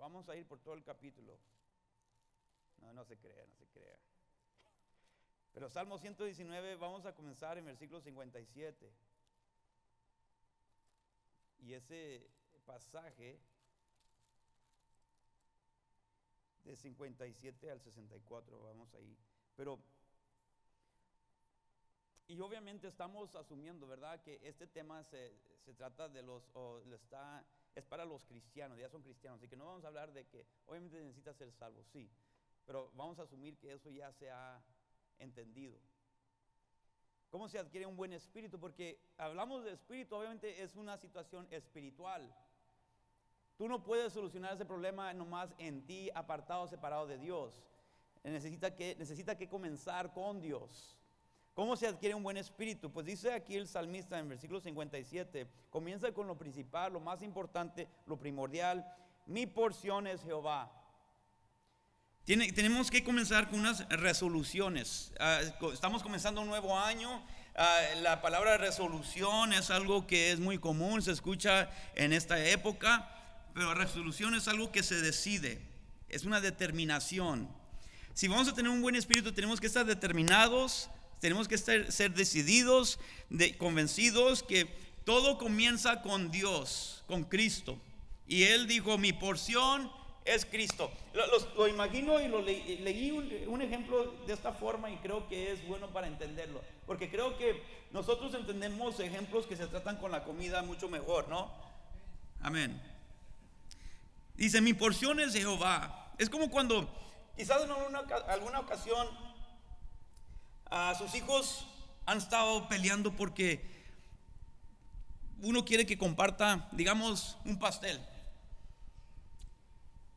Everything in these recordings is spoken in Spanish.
vamos a ir por todo el capítulo. No se crea. Pero Salmo 119, vamos a comenzar en versículo 57. Y ese pasaje de 57 al 64, vamos ahí. Y obviamente estamos asumiendo, ¿verdad?, que este tema se trata de es para los cristianos, ya son cristianos, así que no vamos a hablar de que obviamente necesita ser salvo, sí, pero vamos a asumir que eso ya se ha entendido. ¿Cómo se adquiere un buen espíritu? Porque hablamos de espíritu, obviamente es una situación espiritual. Tú no puedes solucionar ese problema nomás en ti, apartado, separado de Dios. Necesita que comenzar con Dios. ¿Cómo se adquiere un buen espíritu? Pues dice aquí el salmista en versículo 57, comienza con lo principal, lo más importante, lo primordial. Mi porción es Jehová. Tenemos que comenzar con unas resoluciones. Estamos comenzando un nuevo año. La palabra resolución es algo que es muy común, se escucha en esta época, pero resolución es algo que se decide, es una determinación. Si vamos a tener un buen espíritu, tenemos que estar determinados, tenemos que ser decididos, convencidos que todo comienza con Dios, con Cristo. Y Él dijo, mi porción es Cristo. Lo imagino y leí un ejemplo de esta forma y creo que es bueno para entenderlo. Porque creo que nosotros entendemos ejemplos que se tratan con la comida mucho mejor, ¿no? Amén. Dice, mi porción es Jehová. Es como cuando quizás en alguna ocasión sus hijos han estado peleando porque uno quiere que comparta, digamos, un pastel.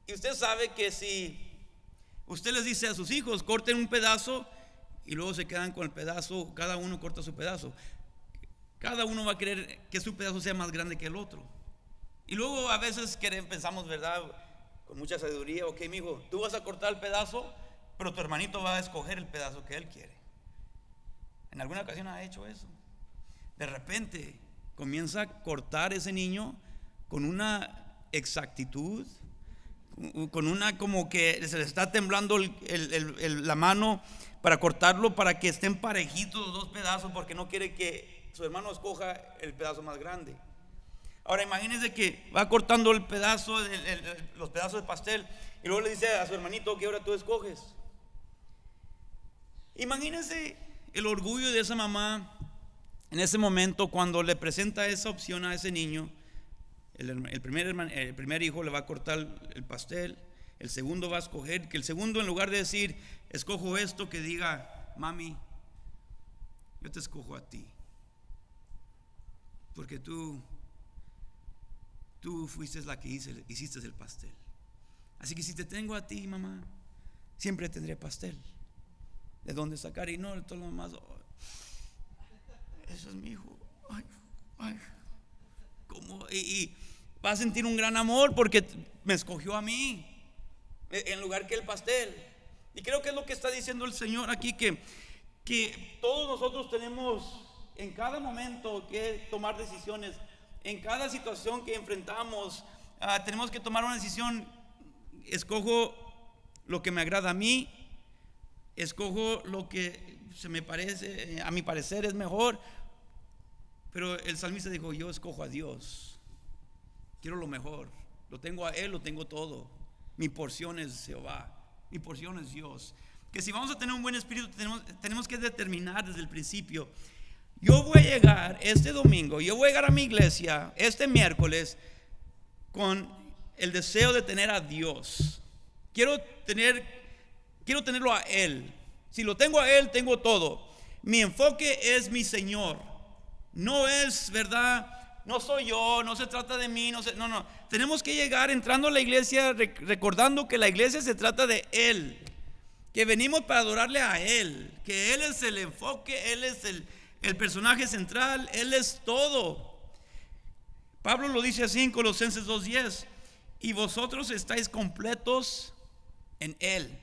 Y usted sabe que si usted les dice a sus hijos, corten un pedazo y luego se quedan con el pedazo, cada uno corta su pedazo, cada uno va a querer que su pedazo sea más grande que el otro. Y luego a veces pensamos, ¿verdad?, con mucha sabiduría, ok, mijo, tú vas a cortar el pedazo, pero tu hermanito va a escoger el pedazo que él quiere. ¿En alguna ocasión ha hecho eso? De repente comienza a cortar ese niño con una exactitud, con una como que se le está temblando la mano para cortarlo, para que estén parejitos los dos pedazos, porque no quiere que su hermano escoja el pedazo más grande. Ahora imagínense que va cortando el pedazo, los pedazos de pastel, y luego le dice a su hermanito que ahora tú escoges. Imagínense el orgullo de esa mamá en ese momento cuando le presenta esa opción a ese niño. El primer hijo le va a cortar el pastel, el segundo va a escoger, que el segundo en lugar de decir escojo esto, que diga, mami, yo te escojo a ti, porque tú fuiste la que hiciste el pastel. Así que si te tengo a ti, mamá, siempre tendré pastel de dónde sacar, y no todo lo demás. Eso es mi hijo. Ay, ¿cómo? Y va a sentir un gran amor porque me escogió a mí en lugar que el pastel. Y creo que es lo que está diciendo el Señor aquí, que todos nosotros tenemos en cada momento que tomar decisiones. En cada situación que enfrentamos, tenemos que tomar una decisión. Escojo lo que me agrada a mí, escojo lo que se me parece, a mi parecer es mejor. Pero el salmista dijo, yo escojo a Dios, quiero lo mejor, lo tengo a Él, lo tengo todo. Mi porción es Jehová, mi porción es Dios. Que si vamos a tener un buen espíritu, tenemos que determinar desde el principio, yo voy a llegar este domingo, yo voy a llegar a mi iglesia este miércoles con el deseo de tener a Dios. Quiero tenerlo a Él. Si lo tengo a Él, tengo todo. Mi enfoque es mi Señor. No es, ¿verdad?, no soy yo, no se trata de mí, no. Tenemos que llegar entrando a la iglesia recordando que la iglesia se trata de Él, que venimos para adorarle a Él, que Él es el enfoque, Él es el personaje central, Él es todo. Pablo lo dice así en Colosenses 2:10, y vosotros estáis completos en Él,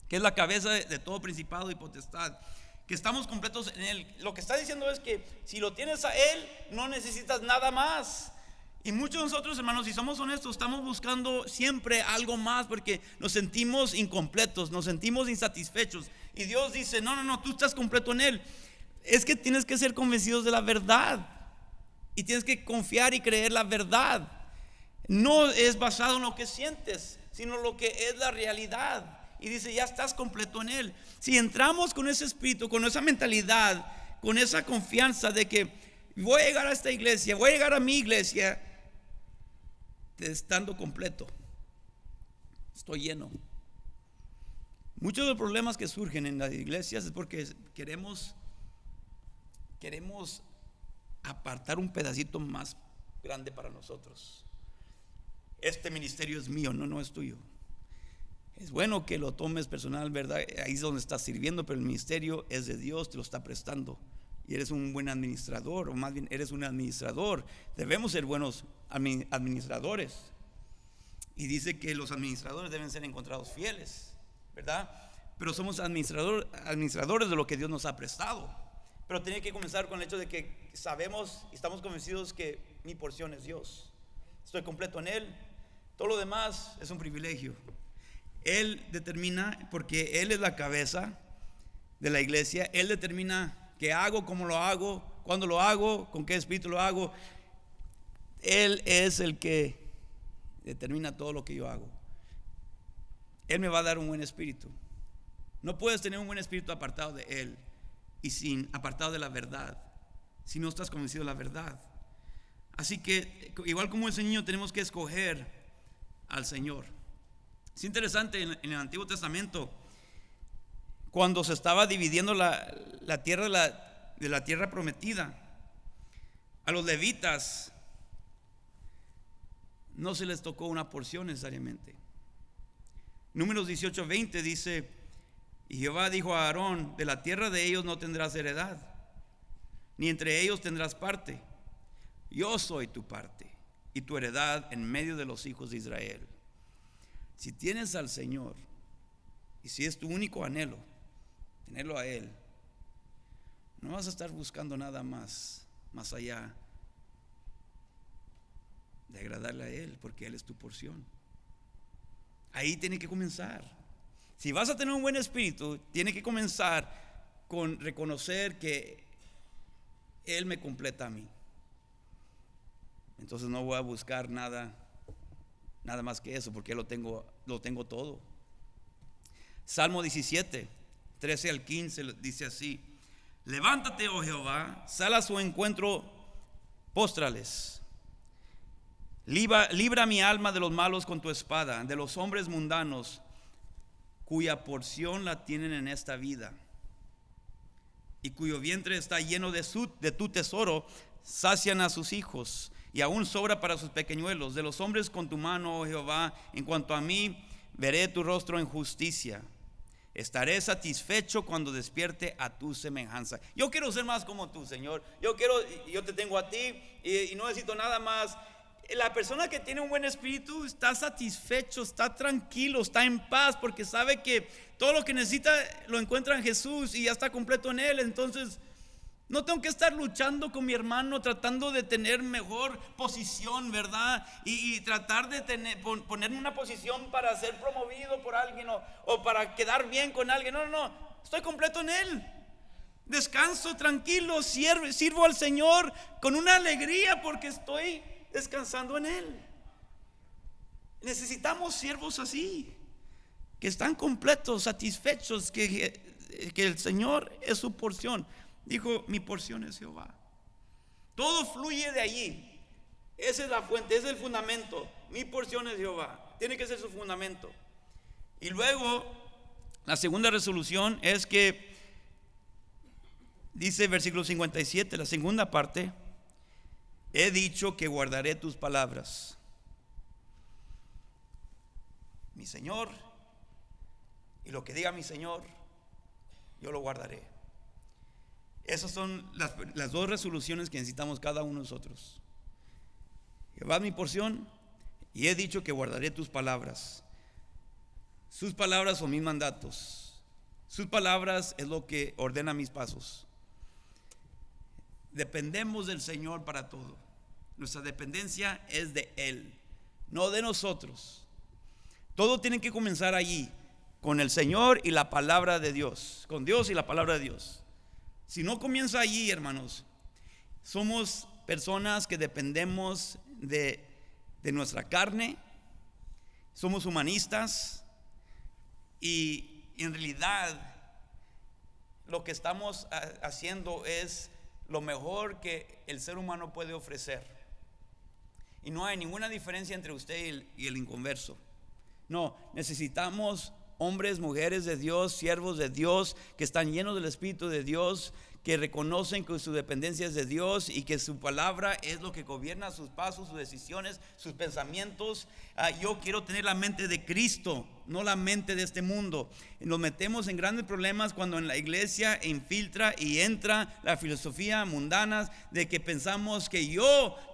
que es la cabeza de todo principado y potestad. Que estamos completos en Él. Lo que está diciendo es que si lo tienes a Él, no necesitas nada más. Y muchos de nosotros, hermanos, si somos honestos, estamos buscando siempre algo más porque nos sentimos incompletos, nos sentimos insatisfechos. Y Dios dice, no, tú estás completo en Él. Es que tienes que ser convencidos de la verdad. Y tienes que confiar y creer la verdad. No es basado en lo que sientes, sino lo que es la realidad. Y dice, ya estás completo en Él. Si entramos con ese espíritu, con esa mentalidad, con esa confianza de que voy a llegar a esta iglesia, voy a llegar a mi iglesia, estando completo, estoy lleno. Muchos de los problemas que surgen en las iglesias es porque queremos apartar un pedacito más grande para nosotros. Este ministerio es mío, no es tuyo. Es bueno que lo tomes personal, ¿verdad? Ahí es donde estás sirviendo, pero el ministerio es de Dios, te lo está prestando. Y eres un buen administrador, o más bien eres un administrador. Debemos ser buenos administradores. Y dice que los administradores deben ser encontrados fieles, ¿verdad? Pero somos administradores de lo que Dios nos ha prestado. Pero tiene que comenzar con el hecho de que sabemos y estamos convencidos que mi porción es Dios. Estoy completo en Él. Todo lo demás es un privilegio. Él determina, porque Él es la cabeza de la iglesia. Él determina qué hago, cómo lo hago, cuándo lo hago, con qué espíritu lo hago. Él es el que determina todo lo que yo hago. Él me va a dar un buen espíritu. No puedes tener un buen espíritu apartado de Él y apartado de la verdad, si no estás convencido de la verdad. Así que igual como ese niño tenemos que escoger al Señor. Es interesante, en el Antiguo Testamento, cuando se estaba dividiendo la tierra de la tierra prometida, a los levitas no se les tocó una porción necesariamente. Números 18:20 dice: y Jehová dijo a Aarón, de la tierra de ellos no tendrás heredad, ni entre ellos tendrás parte. Yo soy tu parte y tu heredad en medio de los hijos de Israel. Si tienes al Señor, y si es tu único anhelo tenerlo a Él, no vas a estar buscando nada más allá de agradarle a Él, porque Él es tu porción. Ahí tiene que comenzar. Si vas a tener un buen espíritu, tiene que comenzar con reconocer que Él me completa a mí. Entonces no voy a buscar nada más que eso, porque lo tengo todo. Salmo 17, 13 al 15 dice así: levántate, oh Jehová, sal a su encuentro, póstrales. Libra mi alma de los malos con tu espada, de los hombres mundanos, cuya porción la tienen en esta vida, y cuyo vientre está lleno de tu tesoro. Sacian a sus hijos, y aún sobra para sus pequeñuelos. De los hombres con tu mano, oh Jehová, en cuanto a mí, veré tu rostro en justicia. Estaré satisfecho cuando despierte a tu semejanza. Yo quiero ser más como tú, Señor. Yo te tengo a ti y no necesito nada más. La persona que tiene un buen espíritu está satisfecho, está tranquilo, está en paz, porque sabe que todo lo que necesita lo encuentra en Jesús y ya está completo en Él. Entonces no tengo que estar luchando con mi hermano, tratando de tener mejor posición, ¿verdad? Y tratar de ponerme en una posición para ser promovido por alguien o para quedar bien con alguien. No, estoy completo en Él. Descanso tranquilo, sirvo al Señor con una alegría porque estoy descansando en Él. Necesitamos siervos así, que están completos, satisfechos, que el Señor es su porción. Dijo: mi porción es Jehová. Todo fluye de allí. Esa es la fuente, ese es el fundamento. Mi porción es Jehová. Tiene que ser su fundamento. Y luego la segunda resolución es que dice versículo 57, la segunda parte: he dicho que guardaré tus palabras. Mi Señor, y lo que diga mi Señor, yo lo guardaré. Esas son las dos resoluciones que necesitamos cada uno de nosotros. Jehová es mi porción, y he dicho que guardaré tus palabras. Sus palabras son mis mandatos. Sus palabras es lo que ordena mis pasos. Dependemos del Señor para todo. Nuestra dependencia es de Él, no de nosotros. Todo tiene que comenzar allí, con el Señor y la palabra de Dios, con Dios y la palabra de Dios. Si no comienza allí, hermanos, somos personas que dependemos de nuestra carne, somos humanistas y en realidad lo que estamos haciendo es lo mejor que el ser humano puede ofrecer. Y no hay ninguna diferencia entre usted y el inconverso. No, necesitamos hombres, mujeres de Dios, siervos de Dios, que están llenos del Espíritu de Dios, que reconocen que su dependencia es de Dios y que su palabra es lo que gobierna sus pasos, sus decisiones, sus pensamientos. Yo quiero tener la mente de Cristo, no la mente de este mundo. Nos metemos en grandes problemas cuando en la iglesia infiltra y entra la filosofía mundana de que pensamos que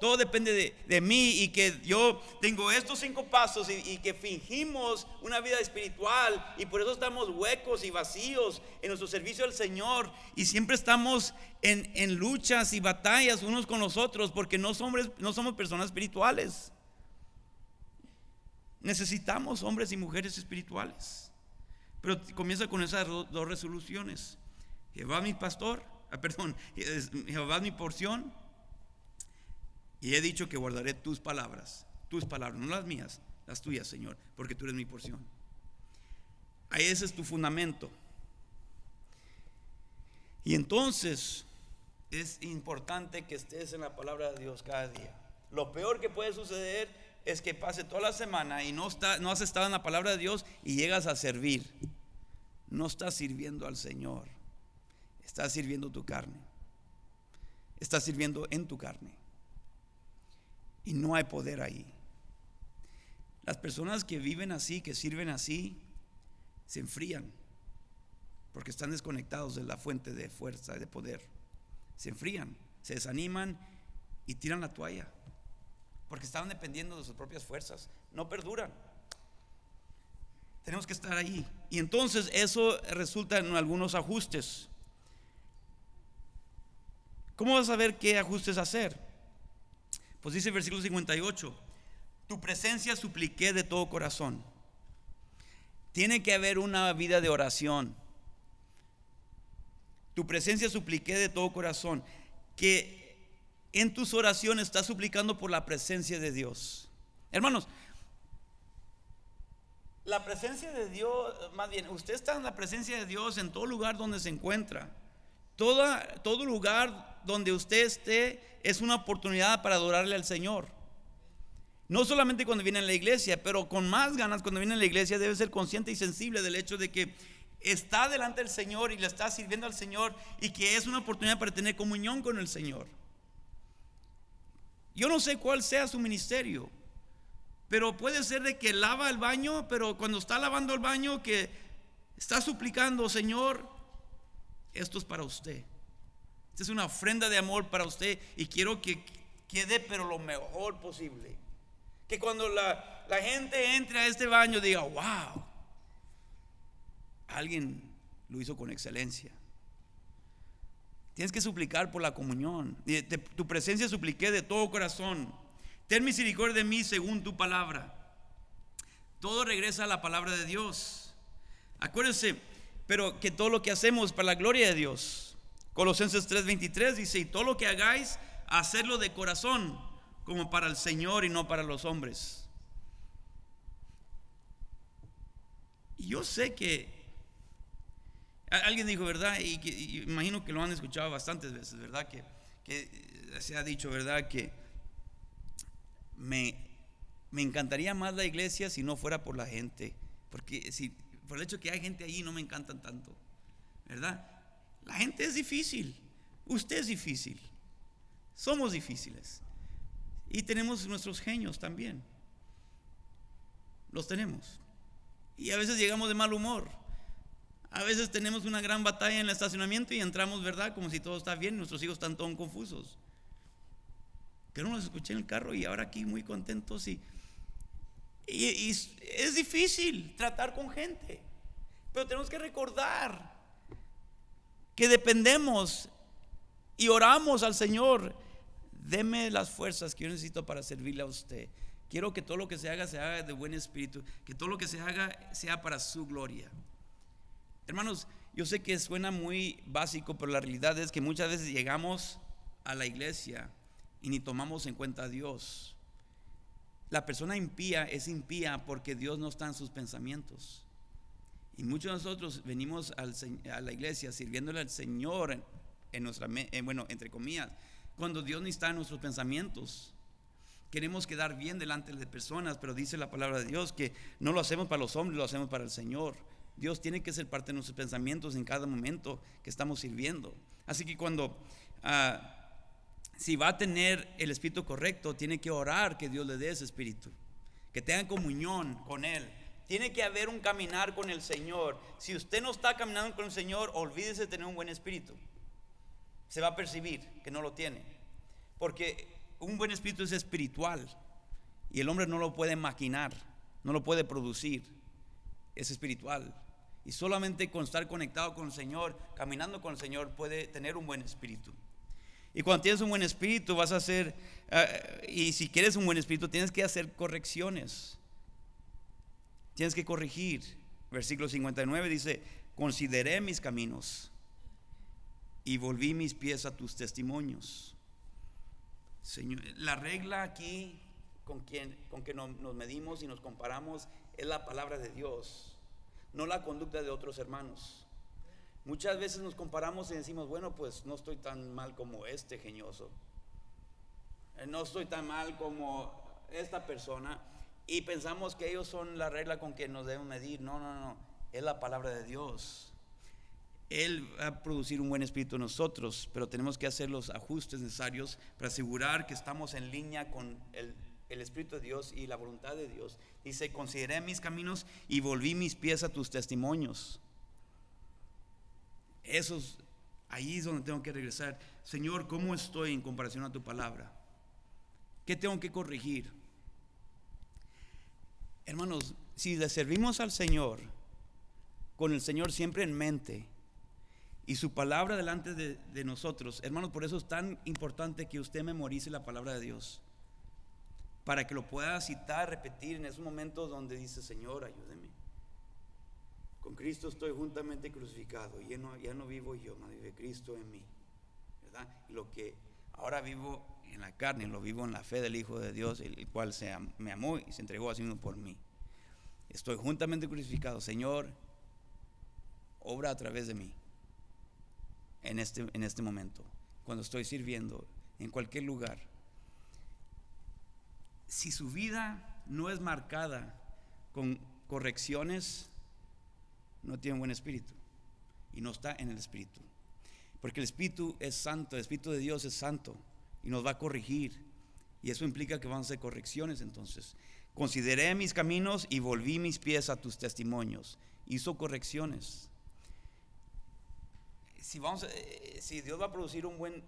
todo depende de mí y que yo tengo estos 5 pasos y que fingimos una vida espiritual y por eso estamos huecos y vacíos en nuestro servicio al Señor y siempre estamos en luchas y batallas unos con los otros porque no somos personas espirituales. Necesitamos hombres y mujeres espirituales. Pero comienza con esas 2 resoluciones. Jehová mi pastor, Jehová mi porción. Y he dicho que guardaré tus palabras, no las mías, las tuyas, Señor, porque tú eres mi porción. Ahí ese es tu fundamento. Y entonces es importante que estés en la palabra de Dios cada día. Lo peor que puede suceder es que pase toda la semana y no has estado en la palabra de Dios y llegas a servir. No estás sirviendo al Señor, estás sirviendo tu carne, estás sirviendo en tu carne y no hay poder ahí. Las personas que viven así, que sirven así, se enfrían porque están desconectados de la fuente de fuerza y de poder. Se enfrían, se desaniman y tiran la toalla porque estaban dependiendo de sus propias fuerzas. No perduran. Tenemos que estar ahí. Y entonces eso resulta en algunos ajustes. ¿Cómo vas a saber qué ajustes hacer? Pues dice el versículo 58: tu presencia supliqué de todo corazón. Tiene que haber una vida de oración. Tu presencia supliqué de todo corazón. Que en tus oraciones estás suplicando por la presencia de Dios. Hermanos, la presencia de Dios, más bien, usted está en la presencia de Dios en todo lugar donde se encuentra. Todo lugar donde usted esté es una oportunidad para adorarle al Señor. No solamente cuando viene a la iglesia, pero con más ganas cuando viene a la iglesia debe ser consciente y sensible del hecho de que está delante del Señor y le está sirviendo al Señor y que es una oportunidad para tener comunión con el Señor. Yo no sé cuál sea su ministerio, pero puede ser de que lava el baño, pero cuando está lavando el baño que está suplicando: Señor, esto es para usted. Esta es una ofrenda de amor para usted y quiero que quede pero lo mejor posible. Que cuando la gente entre a este baño diga: wow, alguien lo hizo con excelencia. Tienes que suplicar por la comunión. Tu presencia supliqué de todo corazón. Ten misericordia de mí según tu palabra. Todo regresa a la palabra de Dios. Acuérdense, pero que todo lo que hacemos para la gloria de Dios. Colosenses 3:23 dice: y todo lo que hagáis, hacerlo de corazón, como para el Señor y no para los hombres. Y yo sé que alguien dijo, ¿verdad? Y imagino que lo han escuchado bastantes veces, ¿verdad? Que se ha dicho, ¿verdad? Que me encantaría más la iglesia si no fuera por la gente. Porque por el hecho que hay gente allí no me encantan tanto, ¿verdad? La gente es difícil, usted es difícil, somos difíciles. Y tenemos nuestros genios también. Los tenemos. Y a veces llegamos de mal humor. A veces tenemos una gran batalla en el estacionamiento y entramos, ¿verdad? Como si todo está bien, nuestros hijos están todos confusos. Pero no los escuché en el carro y ahora aquí muy contentos. Y es difícil tratar con gente. Pero tenemos que recordar que dependemos y oramos al Señor deme las fuerzas que yo necesito para servirle a usted. Quiero que todo lo que se haga de buen espíritu, que todo lo que se haga sea para su gloria. Hermanos, yo sé que suena muy básico, pero la realidad es que muchas veces llegamos a la iglesia y ni tomamos en cuenta a Dios. La persona impía es impía porque Dios no está en sus pensamientos. Y muchos de nosotros venimos a la iglesia sirviéndole al Señor en nuestra, bueno, entre comillas, cuando Dios no está en nuestros pensamientos. Queremos quedar bien delante de personas, pero dice la palabra de Dios que no lo hacemos para los hombres, lo hacemos para el Señor. Dios tiene que ser parte de nuestros pensamientos en cada momento que estamos sirviendo. Así que cuando si va a tener el espíritu correcto, tiene que orar que Dios le dé ese espíritu, que tenga comunión con Él. Tiene que haber un caminar con el Señor. Si usted no está caminando con el Señor, olvídese de tener un buen espíritu. Se va a percibir que no lo tiene, porque un buen espíritu es espiritual y el hombre no lo puede maquinar, no lo puede producir. Es espiritual, y solamente con estar conectado con el Señor, caminando con el Señor, puede tener un buen espíritu. Y cuando tienes un buen espíritu vas a hacer y si quieres un buen espíritu tienes que hacer correcciones, tienes que corregir. Versículo 59 dice: consideré mis caminos y volví mis pies a tus testimonios. Señor, la regla aquí con que nos medimos y nos comparamos es la palabra de Dios, no la conducta de otros hermanos. Muchas veces nos comparamos y decimos: bueno, pues no estoy tan mal como este genioso, no estoy tan mal como esta persona, y pensamos que ellos son la regla con que nos debemos medir. No, es la palabra de Dios. Él va a producir un buen espíritu en nosotros, pero tenemos que hacer los ajustes necesarios para asegurar que estamos en línea con el Espíritu de Dios y la voluntad de Dios. Dice: consideré mis caminos y volví mis pies a tus testimonios. Ahí es donde tengo que regresar. Señor, ¿cómo estoy en comparación a tu palabra? ¿Qué tengo que corregir? Hermanos, si le servimos al Señor con el Señor siempre en mente y su palabra delante de nosotros, hermanos, por eso es tan importante que usted memorice la palabra de Dios, para que lo pueda citar, repetir en esos momentos donde dice: Señor, ayúdeme. Con Cristo estoy juntamente crucificado, y ya no vivo yo, mas vive Cristo en mí, ¿verdad? Y lo que ahora vivo en la carne, lo vivo en la fe del Hijo de Dios, el cual me amó y se entregó a sí mismo por mí. Estoy juntamente crucificado. Señor, obra a través de mí en este momento, cuando estoy sirviendo en cualquier lugar. Si su vida no es marcada con correcciones, no tiene un buen espíritu y no está en el espíritu, porque el espíritu es santo, el espíritu de Dios es santo y nos va a corregir, y eso implica que vamos a hacer correcciones. Entonces, consideré mis caminos y volví mis pies a tus testimonios. Hizo correcciones. Si Dios va a producir un buen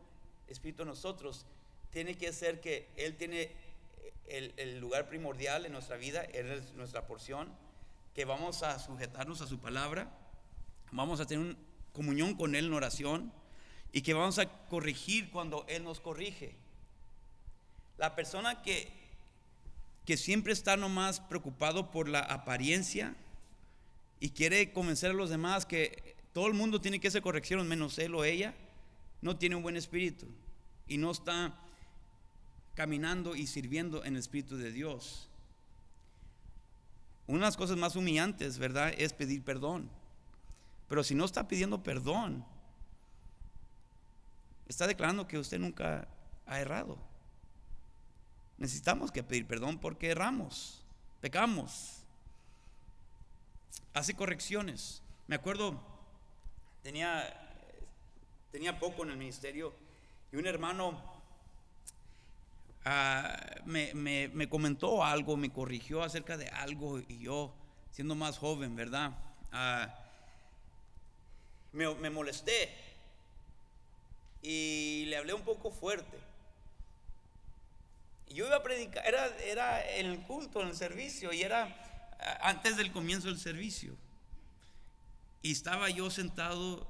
espíritu en nosotros, tiene que ser que Él tiene el lugar primordial en nuestra vida, Él es nuestra porción, que vamos a sujetarnos a su palabra, vamos a tener comunión con Él en oración, y que vamos a corregir cuando Él nos corrige. La persona que siempre está nomás preocupado por la apariencia y quiere convencer a los demás que todo el mundo tiene que hacer correcciones menos él o ella, no tiene un buen espíritu y no está caminando y sirviendo en el Espíritu de Dios. Una de las cosas más humillantes, ¿verdad?, es pedir perdón. Pero si no está pidiendo perdón, está declarando que usted nunca ha errado. Necesitamos que pedir perdón porque erramos, pecamos. Hace correcciones. Me acuerdo, tenía poco en el ministerio, y un hermano me comentó algo, me corrigió acerca de algo, y yo, siendo más joven, ¿verdad?, me molesté y le hablé un poco fuerte. Yo iba a predicar, era en el culto, en el servicio, y era antes del comienzo del servicio, y estaba yo sentado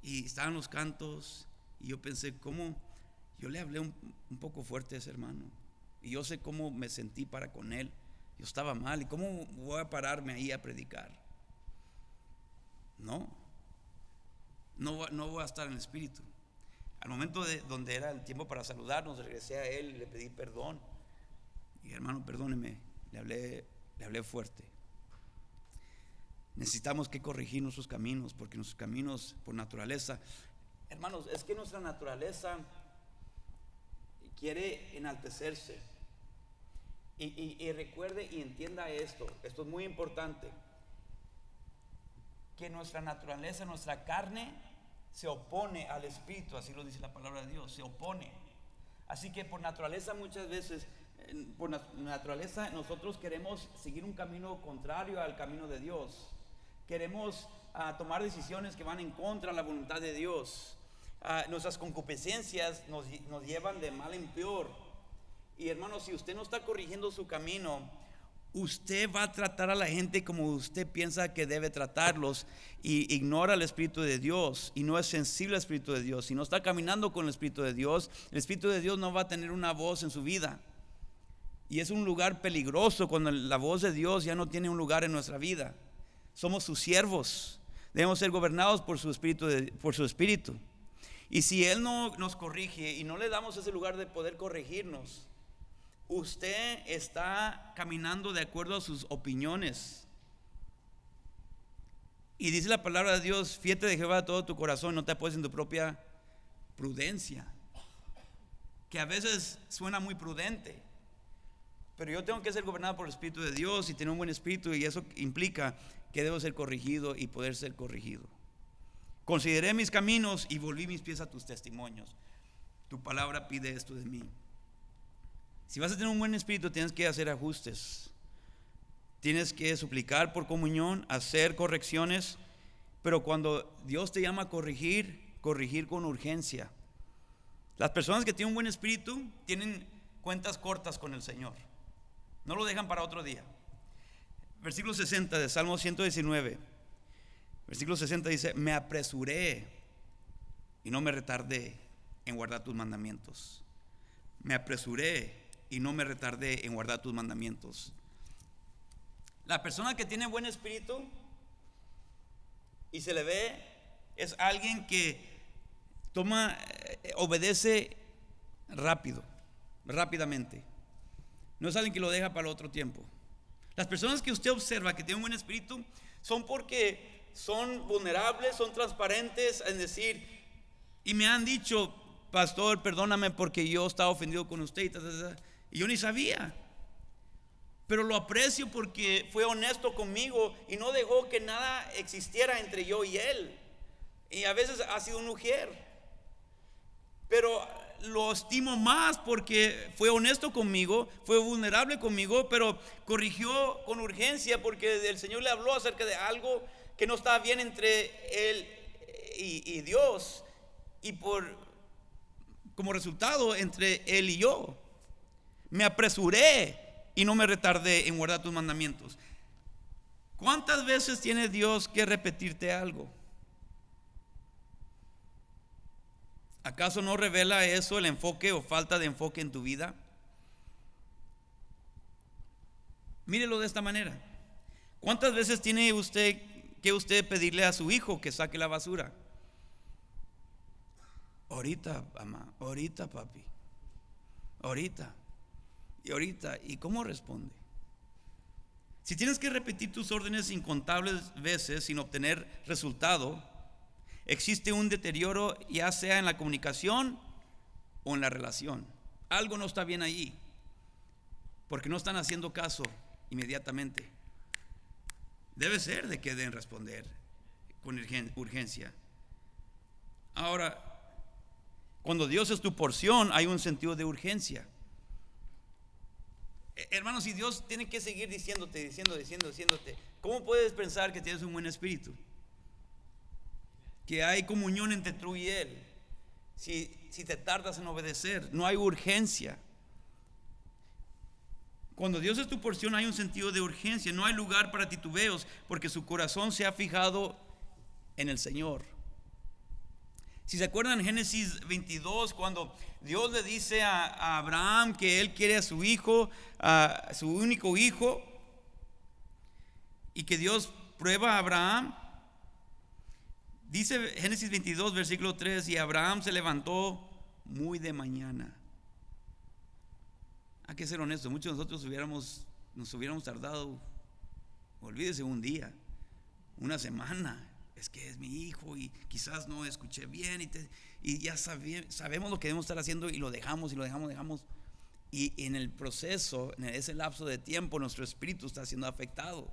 y estaban los cantos, y yo pensé, ¿cómo Yo le hablé un poco fuerte a ese hermano, y yo sé cómo me sentí para con él. Yo estaba mal, y cómo voy a pararme ahí a predicar. No voy a estar en el espíritu. Al momento donde era el tiempo para saludarnos, regresé a él y le pedí perdón. Y hermano, perdóneme, le hablé fuerte. Necesitamos que corregir nuestros caminos, porque nuestros caminos por naturaleza, hermanos, es que nuestra naturaleza quiere enaltecerse. Y recuerde y entienda esto es muy importante, que nuestra naturaleza, nuestra carne se opone al espíritu, así lo dice la palabra de Dios, se opone. Así que por naturaleza muchas veces, nosotros queremos seguir un camino contrario al camino de Dios. Queremos tomar decisiones que van en contra de la voluntad de Dios. Nuestras concupiscencias nos llevan de mal en peor. Y hermano, si usted no está corrigiendo su camino, usted va a tratar a la gente como usted piensa que debe tratarlos, y ignora el Espíritu de Dios, y no es sensible al Espíritu de Dios. Si no está caminando con el Espíritu de Dios, el Espíritu de Dios no va a tener una voz en su vida. Y es un lugar peligroso cuando la voz de Dios ya no tiene un lugar en nuestra vida. Somos sus siervos, debemos ser gobernados por su espíritu. Y si Él no nos corrige y no le damos ese lugar de poder corregirnos, usted está caminando de acuerdo a sus opiniones. Y dice la palabra de Dios: fíate de Jehová de todo tu corazón, no te apoyes en tu propia prudencia, que a veces suena muy prudente, pero yo tengo que ser gobernado por el Espíritu de Dios y tener un buen espíritu, y eso implica que debo ser corregido y poder ser corregido. Consideré mis caminos y volví mis pies a tus testimonios. Tu palabra pide esto de mí. Si vas a tener un buen espíritu, tienes que hacer ajustes, tienes que suplicar por comunión, hacer correcciones, pero cuando Dios te llama a corregir con urgencia. Las personas que tienen un buen espíritu tienen cuentas cortas con el Señor, no lo dejan para otro día. Versículo 60 de Salmo 119, versículo 60 dice: me apresuré y no me retardé en guardar tus mandamientos. Me apresuré y no me retardé en guardar tus mandamientos. La persona que tiene buen espíritu y se le ve, es alguien que obedece rápidamente. No es alguien que lo deja para otro tiempo. Las personas que usted observa que tienen un buen espíritu son porque son vulnerables, son transparentes en decir: y me han dicho, pastor, perdóname porque yo estaba ofendido con usted, y yo ni sabía, pero lo aprecio porque fue honesto conmigo y no dejó que nada existiera entre yo y él. Y a veces ha sido un ujier, pero lo estimo más porque fue honesto conmigo, fue vulnerable conmigo, pero corrigió con urgencia porque el Señor le habló acerca de algo que no estaba bien entre él y Dios, y como resultado entre él y yo. Me apresuré y no me retardé en guardar tus mandamientos. ¿Cuántas veces tiene Dios que repetirte algo? ¿Acaso no revela eso el enfoque o falta de enfoque en tu vida? Mírelo de esta manera. ¿Cuántas veces tiene usted que pedirle a su hijo que saque la basura? Ahorita, mamá, ahorita, papi, ahorita y ahorita. ¿Y cómo responde? Si tienes que repetir tus órdenes incontables veces sin obtener resultado, existe un deterioro, ya sea en la comunicación o en la relación. Algo no está bien allí, porque no están haciendo caso inmediatamente. Debe ser de que deben responder con urgencia. Ahora, cuando Dios es tu porción, hay un sentido de urgencia. Hermanos, si Dios tiene que seguir diciéndote, ¿cómo puedes pensar que tienes un buen espíritu? Que hay comunión entre tú y Él. Si te tardas en obedecer, no hay urgencia. Cuando Dios es tu porción, hay un sentido de urgencia. No hay lugar para titubeos, porque su corazón se ha fijado en el Señor. Si se acuerdan en Génesis 22, cuando Dios le dice a Abraham que él quiere a su hijo, a su único hijo, y que Dios prueba a Abraham. Dice Génesis 22, versículo 3, y Abraham se levantó muy de mañana. Hay que ser honestos, muchos de nosotros nos hubiéramos tardado, olvídese, un día, una semana. Es que es mi hijo y quizás no escuché bien y ya sabemos lo que debemos estar haciendo y lo dejamos. Y en el proceso, en ese lapso de tiempo, nuestro espíritu está siendo afectado.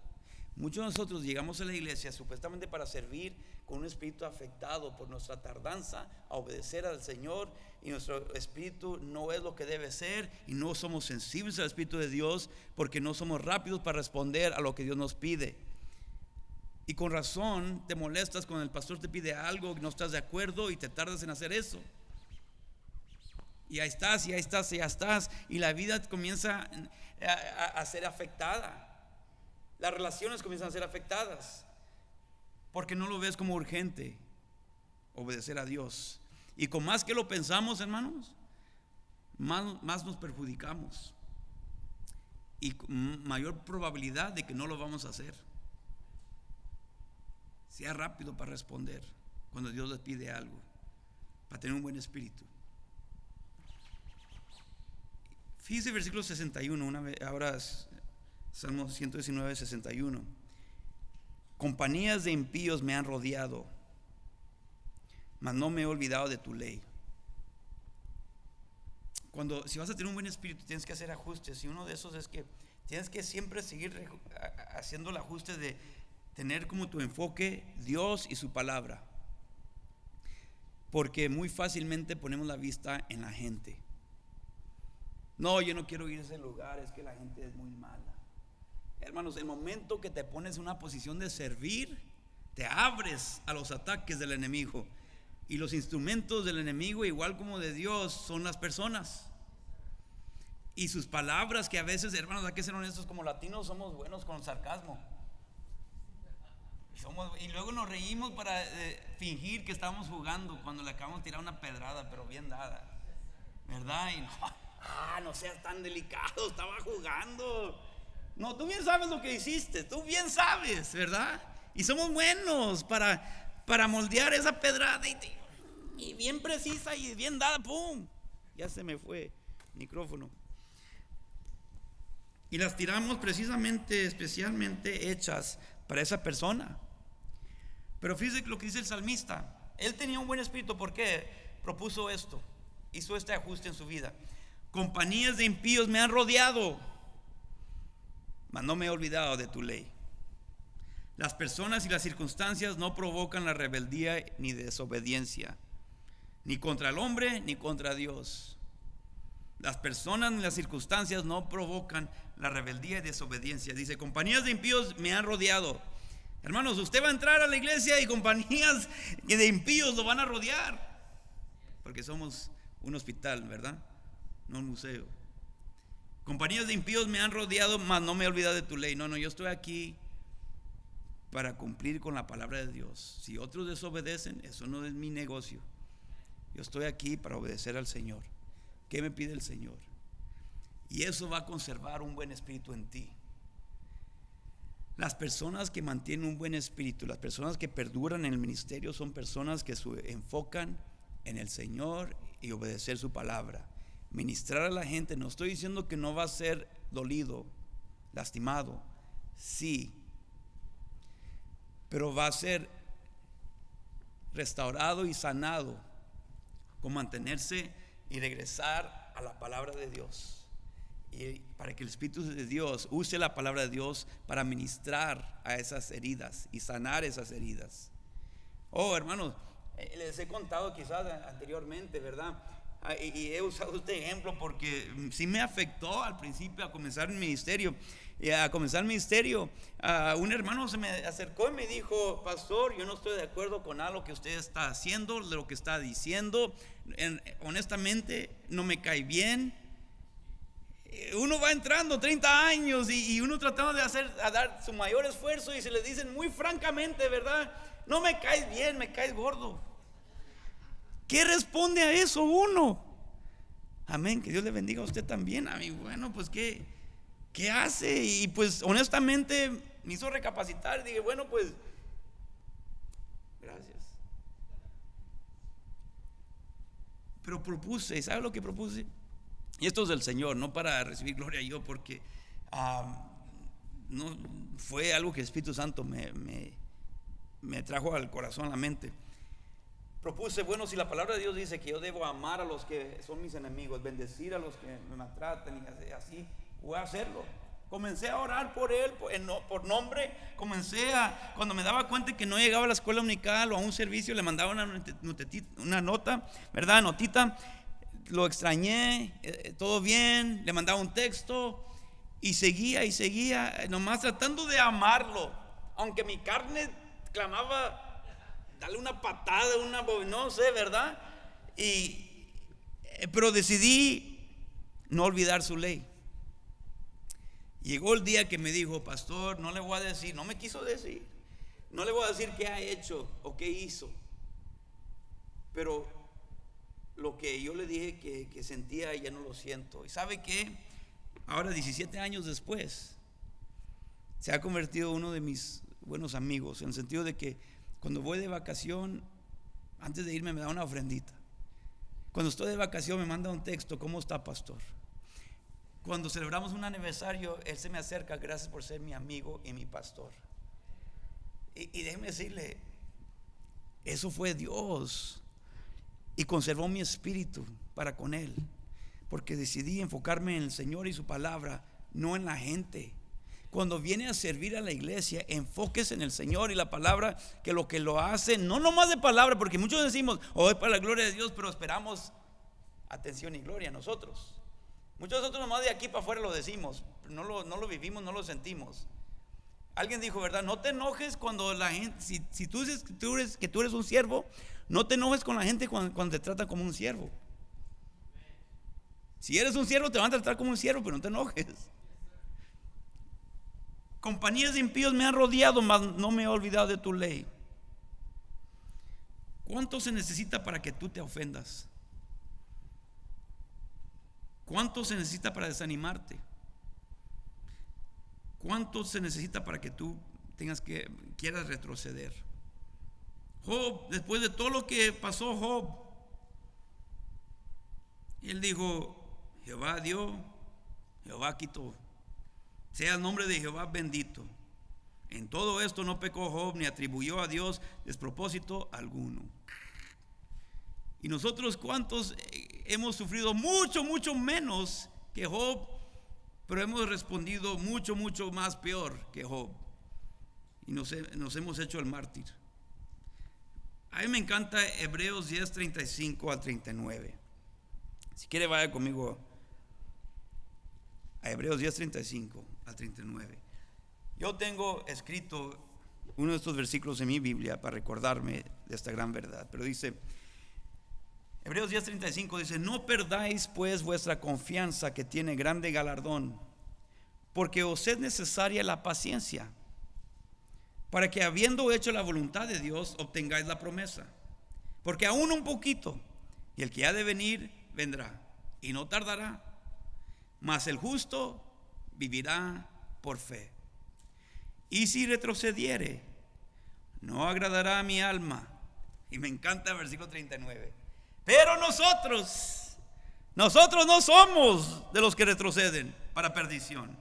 Muchos de nosotros llegamos a la iglesia supuestamente para servir con un espíritu afectado por nuestra tardanza a obedecer al Señor, y nuestro espíritu no es lo que debe ser, y no somos sensibles al Espíritu de Dios porque no somos rápidos para responder a lo que Dios nos pide. Y con razón te molestas cuando el pastor te pide algo y no estás de acuerdo y te tardas en hacer eso. Y ahí estás, y la vida comienza a ser afectada. Las relaciones comienzan a ser afectadas porque no lo ves como urgente obedecer a Dios. Y con más que lo pensamos, hermanos, más nos perjudicamos y con mayor probabilidad de que no lo vamos a hacer. Sea rápido para responder cuando Dios les pide algo, para tener un buen espíritu. Fíjese versículo 61, ahora Salmo 119, 61. Compañías de impíos me han rodeado, mas no me he olvidado de tu ley. Si vas a tener un buen espíritu, tienes que hacer ajustes, y uno de esos es que tienes que siempre seguir haciendo el ajuste de tener como tu enfoque Dios y su palabra, porque muy fácilmente ponemos la vista en la gente. No, yo no quiero ir a ese lugar, es que la gente es muy mala. Hermanos, el momento que te pones en una posición de servir, te abres a los ataques del enemigo, y los instrumentos del enemigo, igual como de Dios, son las personas y sus palabras, que a veces, hermanos, hay que ser honestos, como latinos somos buenos con el sarcasmo. Y luego nos reímos para fingir que estábamos jugando cuando le acabamos de tirar una pedrada, pero bien dada, ¿verdad? Y no seas tan delicado, estaba jugando. No, tú bien sabes lo que hiciste, tú bien sabes, ¿verdad? Y somos buenos para moldear esa pedrada y bien precisa y bien dada, ¡pum! Ya se me fue el micrófono. Y las tiramos precisamente, especialmente hechas para esa persona. Pero fíjese lo que dice el salmista. Él tenía un buen espíritu. ¿Por qué? Propuso esto, hizo este ajuste en su vida. Compañías de impíos me han rodeado, mas no me he olvidado de tu ley. Las personas y las circunstancias no provocan la rebeldía ni desobediencia, ni contra el hombre ni contra Dios. Las personas ni las circunstancias no provocan la rebeldía y desobediencia. Dice, compañías de impíos me han rodeado. Hermanos, usted va a entrar a la iglesia y compañías de impíos lo van a rodear, porque somos un hospital, ¿verdad? No un museo. Compañías de impíos me han rodeado, mas no me he olvidado de tu ley. No, yo estoy aquí para cumplir con la palabra de Dios. Si otros desobedecen, eso no es mi negocio. Yo estoy aquí para obedecer al Señor. ¿Qué me pide el Señor? Y eso va a conservar un buen espíritu en ti. Las personas que mantienen un buen espíritu, las personas que perduran en el ministerio, son personas que se enfocan en el Señor y obedecer su palabra. Ministrar a la gente, no estoy diciendo que no va a ser dolido, lastimado, sí, pero va a ser restaurado y sanado con mantenerse y regresar a la palabra de Dios, y para que el Espíritu de Dios use la palabra de Dios para ministrar a esas heridas y sanar esas heridas. Hermanos, les he contado quizás anteriormente, ¿verdad? Y he usado este ejemplo porque sí me afectó al principio a comenzar mi ministerio. Un hermano se me acercó y me dijo: pastor, yo no estoy de acuerdo con algo que usted está haciendo, de lo que está diciendo. Honestamente no me cae bien. Uno va entrando 30 años y uno tratando de dar su mayor esfuerzo, y se le dicen muy francamente, ¿verdad? No me caes bien, me caes gordo. ¿Qué responde a eso uno? Amén, que Dios le bendiga a usted también. A mí, bueno, pues ¿qué hace? Y pues honestamente me hizo recapacitar. Dije, bueno, pues gracias. Pero propuse, ¿sabe lo que propuse? Y esto es del Señor, no para recibir gloria yo, porque no fue algo que el Espíritu Santo me trajo al corazón, a la mente. Propuse, bueno, si la palabra de Dios dice que yo debo amar a los que son mis enemigos, bendecir a los que me maltratan y así, voy a hacerlo. Comencé a orar por él, por nombre. Cuando me daba cuenta que no llegaba a la escuela dominical o a un servicio, le mandaba una nota, ¿verdad? Notita. Lo extrañé, todo bien, le mandaba un texto y seguía, nomás tratando de amarlo, aunque mi carne clamaba darle una patada, no sé, ¿verdad? Pero decidí no olvidar su ley. Llegó el día que me dijo, pastor, no le voy a decir, no me quiso decir, no le voy a decir qué ha hecho o qué hizo, pero lo que yo le dije que sentía, ya no lo siento. ¿Y sabe qué? Ahora 17 años después se ha convertido en uno de mis buenos amigos, en el sentido de que cuando voy de vacación, antes de irme me da una ofrendita. Cuando estoy de vacación me manda un texto, ¿cómo está, pastor? Cuando celebramos un aniversario, él se me acerca, gracias por ser mi amigo y mi pastor. Y déjeme decirle, eso fue Dios. Y conservó mi espíritu para con él, porque decidí enfocarme en el Señor y su palabra, no en la gente. Cuando viene a servir a la iglesia, enfóquese en el Señor y la palabra, que lo hace, no nomás de palabra, porque muchos decimos, es para la gloria de Dios, pero esperamos atención y gloria nosotros. Muchos de nosotros nomás de aquí para afuera lo decimos, no lo vivimos, no lo sentimos. Alguien dijo, ¿verdad? No te enojes cuando la gente, si tú dices que tú eres un siervo, no te enojes con la gente cuando te trata como un siervo. Si eres un siervo, te van a tratar como un siervo, pero no te enojes. Compañías de impíos me han rodeado, mas no me he olvidado de tu ley. ¿Cuánto se necesita para que tú te ofendas? ¿Cuánto se necesita para desanimarte? ¿Cuánto se necesita para que tú quieras retroceder? Job, después de todo lo que pasó Job, él dijo, Jehová dio, Jehová quitó, sea el nombre de Jehová bendito. En todo esto no pecó Job ni atribuyó a Dios despropósito alguno. Y nosotros, ¿cuántos hemos sufrido mucho menos que Job? Pero hemos respondido mucho más peor que Job. Y nos hemos hecho el mártir. A mí me encanta Hebreos 10, 35 al 39. Si quiere vaya conmigo a Hebreos 10, 35 al 39. Yo tengo escrito uno de estos versículos en mi Biblia para recordarme de esta gran verdad. Pero dice, Hebreos 10, 35 dice, no perdáis pues vuestra confianza, que tiene grande galardón, porque os es necesaria la paciencia, para que habiendo hecho la voluntad de Dios obtengáis la promesa. Porque aún un poquito, y el que ha de venir vendrá, y no tardará, mas el justo vivirá por fe. Y si retrocediere, no agradará a mi alma. Y me encanta el versículo 39. Pero nosotros no somos de los que retroceden para perdición,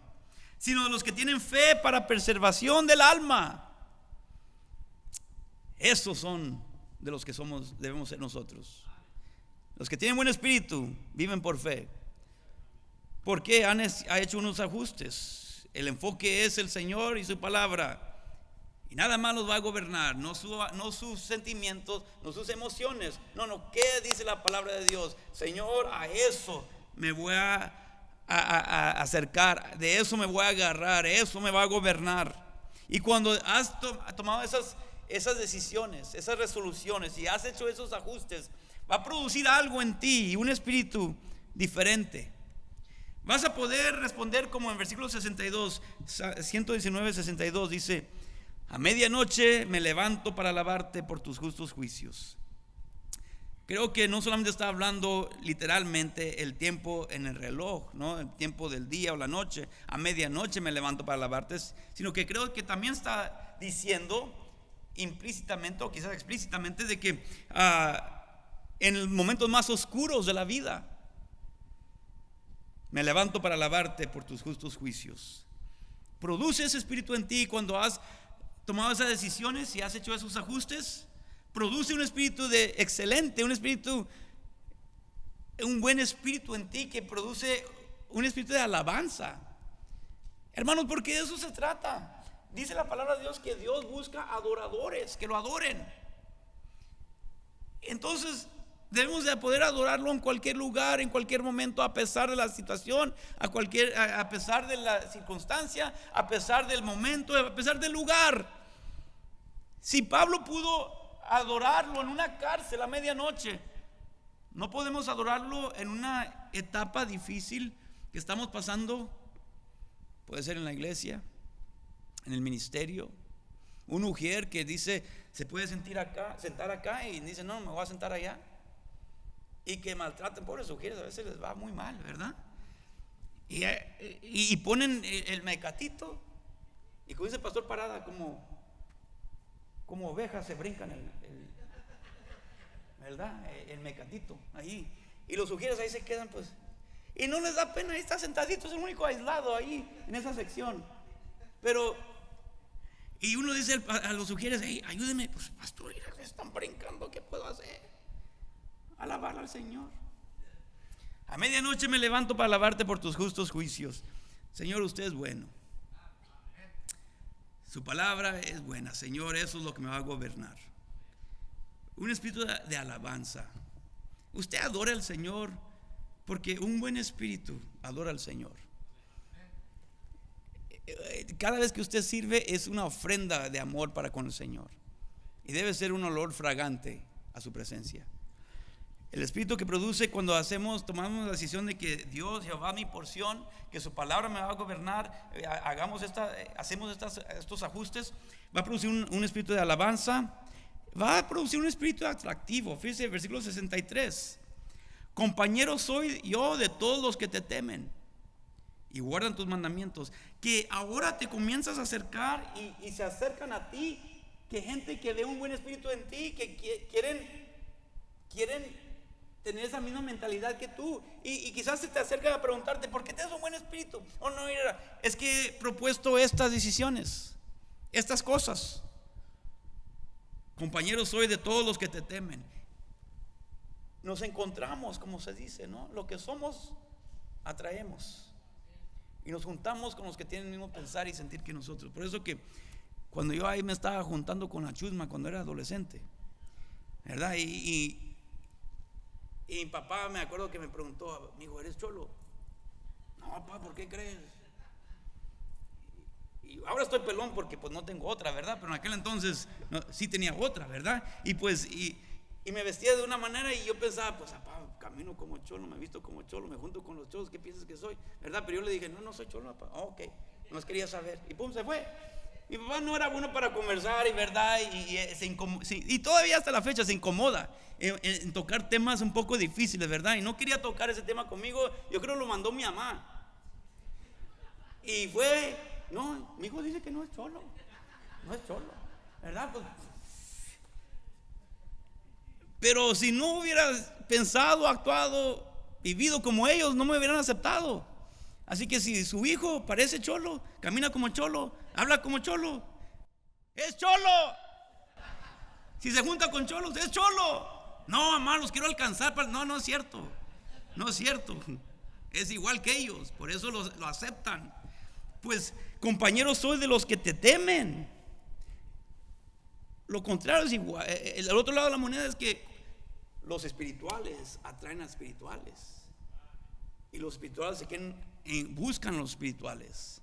sino de los que tienen fe para preservación del alma. Esos son de los que debemos ser nosotros. Los que tienen buen espíritu viven por fe. Porque ha hecho unos ajustes. El enfoque es el Señor y su palabra, y nada más los va a gobernar, no sus sentimientos, no sus emociones. No, ¿qué dice la palabra de Dios? Señor, a eso me voy a acercar, de eso me voy a agarrar, eso me va a gobernar. Y cuando has tomado esas decisiones, esas resoluciones, y has hecho esos ajustes, va a producir algo en ti, un espíritu diferente. Vas a poder responder como en versículo 62, 119, 62 dice, a medianoche me levanto para alabarte por tus justos juicios. Creo que no solamente está hablando literalmente el tiempo en el reloj, ¿no? El tiempo del día o la noche, a medianoche me levanto para alabarte, sino que creo que también está diciendo implícitamente o quizás explícitamente de que en los momentos más oscuros de la vida me levanto para alabarte por tus justos juicios. Produce ese espíritu en ti cuando has tomado esas decisiones y has hecho esos ajustes. Produce un espíritu de excelente, un buen espíritu en ti que produce un espíritu de alabanza. Hermanos, porque de eso se trata. Dice la palabra de Dios que Dios busca adoradores que lo adoren. Entonces debemos de poder adorarlo en cualquier lugar, en cualquier momento, a pesar de la situación, a pesar de la circunstancia, a pesar del momento, a pesar del lugar. Si Pablo pudo adorarlo en una cárcel a medianoche, no podemos adorarlo en una etapa difícil que estamos pasando. Puede ser en la iglesia, en el ministerio. Un mujer que dice se puede sentar acá y dice no, me voy a sentar allá. Y que maltraten, pobres mujeres, a veces les va muy mal, ¿verdad? Y ponen el mecatito, y como dice el pastor Parada, como ovejas se brincan ¿verdad? El mecatito ahí, y los sugieres ahí se quedan, pues, y no les da pena, ahí está sentadito, es el único aislado ahí en esa sección. Pero y uno dice a los sugieres, hey, ayúdeme, pues pastor, mira, están brincando, ¿qué puedo hacer? Alabar al Señor. A medianoche me levanto para alabarte por tus justos juicios. Señor, usted es bueno. Su palabra es buena, Señor, eso es lo que me va a gobernar. Un espíritu de alabanza. Usted adora al Señor porque un buen espíritu adora al Señor. Cada vez que usted sirve es una ofrenda de amor para con el Señor, y debe ser un olor fragante a su presencia. El espíritu que produce cuando tomamos la decisión de que Dios, Jehová, mi porción, que su palabra me va a gobernar, hacemos estos ajustes, va a producir un espíritu de alabanza, va a producir un espíritu atractivo. Fíjese el versículo 63. Compañero soy yo de todos los que te temen y guardan tus mandamientos. Que ahora te comienzas a acercar y se acercan a ti, que gente que ve un buen espíritu en ti, que quieren tener esa misma mentalidad que tú, y quizás se te acercan a preguntarte ¿por qué tienes un buen espíritu? Oh, no, mira, es que he propuesto estas decisiones, estas cosas. Compañeros soy de todos los que te temen. Nos encontramos, como se dice, ¿no? Lo que somos atraemos, y nos juntamos con los que tienen el mismo pensar y sentir que nosotros. Por eso que cuando yo ahí me estaba juntando con la chusma cuando era adolescente, ¿verdad? Y mi papá, me acuerdo que me preguntó, mi hijo, ¿eres cholo? No, papá, ¿por qué crees? Y ahora estoy pelón porque pues no tengo otra, ¿verdad? Pero en aquel entonces sí tenía otra, ¿verdad? Y pues y me vestía de una manera, y yo pensaba, pues papá, camino como cholo, me visto como cholo, me junto con los cholos, ¿qué piensas que soy? ¿Verdad? Pero yo le dije, no soy cholo, papá. Ok, no quería saber. Y pum, se fue. Mi papá no era bueno para conversar, y verdad, y todavía hasta la fecha se incomoda en tocar temas un poco difíciles, ¿verdad? Y no quería tocar ese tema conmigo. Yo creo que lo mandó mi mamá. Y fue, no, mi hijo dice que no es cholo, ¿verdad? Pues, pero si no hubiera pensado, actuado, vivido como ellos, no me hubieran aceptado. Así que si su hijo parece cholo, camina como cholo, habla como cholo, es cholo. Si se junta con cholos, es cholo. No, mamá, los quiero alcanzar. No es cierto. No es cierto. Es igual que ellos, por eso lo aceptan. Pues compañeros soy de los que te temen. Lo contrario es igual. El otro lado de la moneda es que los espirituales atraen a espirituales, y los espirituales buscan a los espirituales.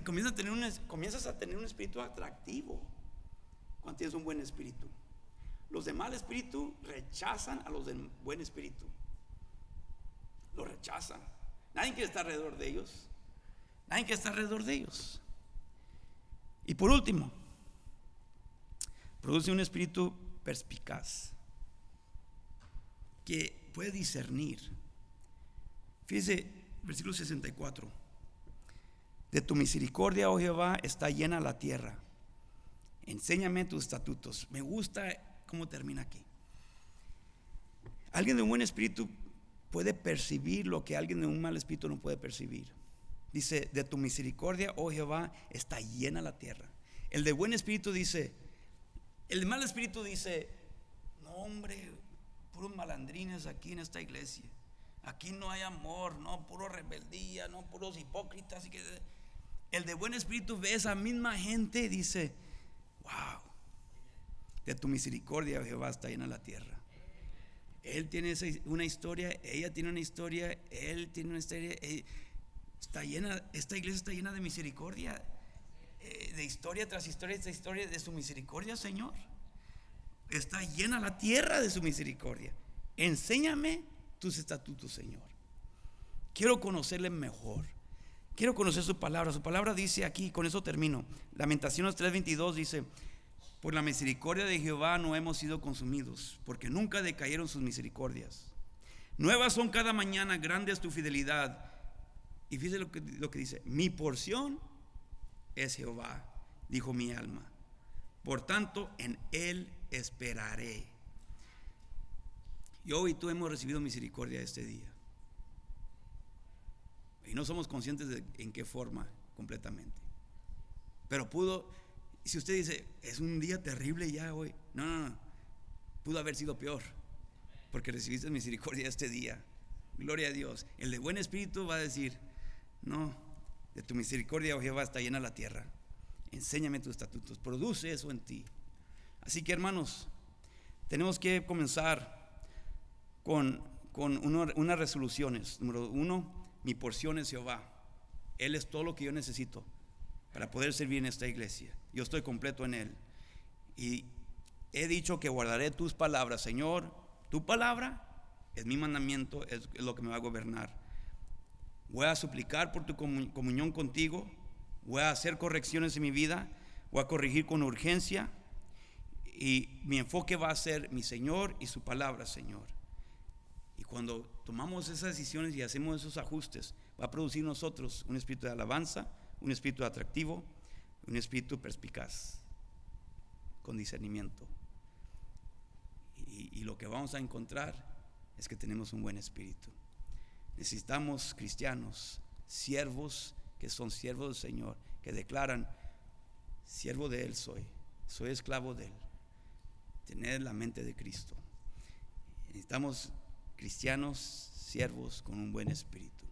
Comienzas a tener un espíritu atractivo cuando tienes un buen espíritu. Los de mal espíritu rechazan a los de buen espíritu. Los rechazan. Nadie quiere estar alrededor de ellos. Y por último, produce un espíritu perspicaz. que puede discernir. Fíjese, versículo 64. De tu misericordia, oh Jehová, está llena la tierra. Enséñame tus estatutos. Me gusta cómo termina aquí. Alguien de un buen espíritu puede percibir lo que alguien de un mal espíritu no puede percibir. Dice, de tu misericordia, oh Jehová, está llena la tierra. El de buen espíritu dice, el de mal espíritu dice, no hombre, puros malandrines aquí en esta iglesia. Aquí no hay amor, no, puro rebeldía, no, puros hipócritas. El de buen espíritu ve esa misma gente y dice, wow, de tu misericordia, oh Jehová, está llena la tierra. Él tiene una historia, ella tiene una historia, él tiene una historia. Está llena, esta iglesia está llena de misericordia, de historia tras historia, esta historia de su misericordia, Señor. Está llena la tierra de su misericordia. Enséñame tus estatutos, Señor. Quiero conocerle mejor. Quiero conocer su palabra. Su palabra dice aquí, con eso termino. Lamentaciones 3:22 dice: por la misericordia de Jehová no hemos sido consumidos, porque nunca decayeron sus misericordias. Nuevas son cada mañana, grande es tu fidelidad. Y fíjese lo que dice: mi porción es Jehová, dijo mi alma, por tanto en él esperaré. Yo y tú hemos recibido misericordia este día, y no somos conscientes de en qué forma completamente. Pero si usted dice, es un día terrible ya hoy, no, pudo haber sido peor, porque recibiste misericordia este día. Gloria a Dios. El de buen espíritu va a decir: no, de tu misericordia, oh Jehová, está llena la tierra. Enséñame tus estatutos, produce eso en ti. Así que, hermanos, tenemos que comenzar con unas resoluciones. Número 1, mi porción es Jehová. Él es todo lo que yo necesito para poder servir en esta iglesia. Yo estoy completo en Él. Y he dicho que guardaré tus palabras, Señor. Tu palabra es mi mandamiento, es lo que me va a gobernar. Voy a suplicar por tu comunión contigo. Voy a hacer correcciones en mi vida. Voy a corregir con urgencia. Y mi enfoque va a ser mi Señor y su palabra, Señor. Y cuando tomamos esas decisiones y hacemos esos ajustes, va a producir en nosotros un espíritu de alabanza, un espíritu atractivo, un espíritu perspicaz, con discernimiento. Y lo que vamos a encontrar es que tenemos un buen espíritu. Necesitamos cristianos, siervos que son siervos del Señor, que declaran: siervo de Él soy esclavo de Él. Tener la mente de Cristo. Necesitamos cristianos, siervos con un buen espíritu.